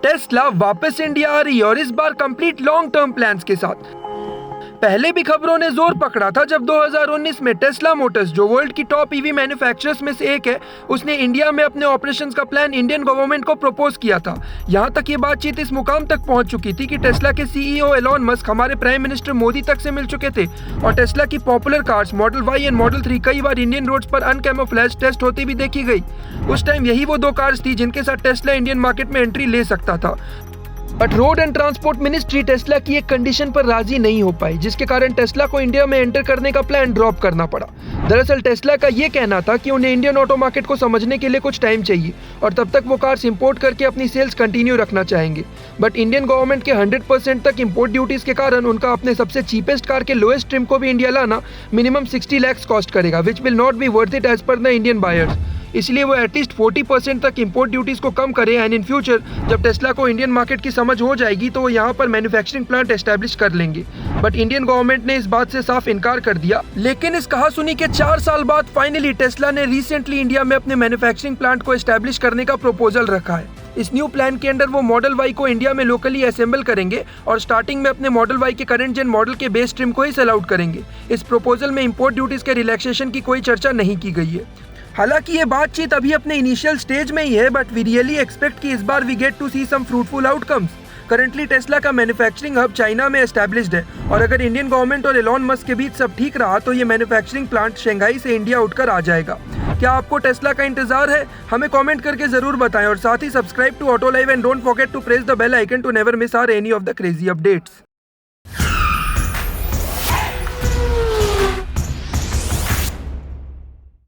Tesla वापस India आ रही है और इस बार कंप्लीट लॉन्ग टर्म प्लान्स के साथ। पहले भी खबरों ने जोर पकड़ा था जब 2019 में टेस्ला मोटर्स, जो वर्ल्ड की टॉप ईवी मैन्युफैक्चरर्स में से एक है, उसने इंडिया में अपने ऑपरेशंस का प्लान इंडियन गवर्नमेंट को प्रपोज किया था। यहां तक ये बातचीत इस मुकाम तक पहुंच चुकी थी कि टेस्ला के सीईओ एलॉन मस्क हमारे प्राइम मिनिस्टर मोदी तक से मिल चुके थे और टेस्ला की popular cars model Y and model 3 कई बार इंडियन रोड्स पर अनकैमोफ्लेज टेस्ट होती भी देखी गई। उस टाइम यही वो दो कार्स थी जिनके साथ टेस्ला इंडियन मार्केट में एंट्री ले सकता था। But road and transport ministry Tesla की एक कंडीशन पर राजी नहीं हो पाई, जिसके कारण टेस्ला को इंडिया में एंटर करने का प्लान ड्रॉप करना पड़ा। दरअसल टेस्ला का ये कहना था कि उन्हें इंडियन ऑटो मार्केट को समझने के लिए कुछ टाइम चाहिए और तब तक वो कार्स इंपोर्ट करके अपनी सेल्स कंटिन्यू रखना चाहेंगे। बट इंडियन गवर्नमेंट के 100% तक इंपोर्ट ड्यूटीज के कारण उनका अपने सबसे चीपेस्ट कार के लोएस्ट ट्रिम को भी इंडिया लाना मिनिमम 60 लाख कॉस्ट करेगा, which will not be worth it as per the Indian buyers. इसलिए वो एटलीस्ट 40% तक इंपोर्ट ड्यूटीज को कम करे एंड इन फ्यूचर जब टेस्ला को इंडियन मार्केट की समझ हो जाएगी तो वो यहाँ पर मैन्युफैक्चरिंग प्लांट एस्टैब्लिश कर लेंगे। बट इंडियन गवर्नमेंट ने इस बात से साफ इनकार कर दिया। लेकिन इस कहासुनी के 4 साल बाद फाइनली टेस्ला ने रिसेंटली इंडिया में अपने मैन्युफैक्चरिंग प्लांट को एस्टैब्लिश करने का प्रपोजल रखा है। इस न्यू प्लान के अंडर वो मॉडल वाई को इंडिया में लोकली असेंबल करेंगे और स्टार्टिंग में अपने मॉडल वाई के करंट जेन मॉडल के बेस ट्रिम को ही सेल आउट करेंगे। इस प्रपोजल में इंपोर्ट ड्यूटीज के रिलैक्सेशन की कोई चर्चा नहीं की गई है। हालांकि ये बातचीत अभी अपने इनिशियल स्टेज में ही है, बट वी रियली एक्सपेक्ट कि इस बार we get to see some fruitful outcomes. Currently Tesla का मैन्युफैक्चरिंग हब चाइना में एस्टैब्लिश्ड है और अगर इंडियन गवर्नमेंट और एलॉन मस्क के बीच सब ठीक रहा तो ये मैन्युफैक्चरिंग प्लांट शंघाई से इंडिया उठकर आ जाएगा। क्या आपको टेस्ला का इंतजार है? हमें कमेंट करके जरूर बताएं और साथ ही subscribe to Auto Live and don't forget to press the bell icon to never miss our any of the crazy updates.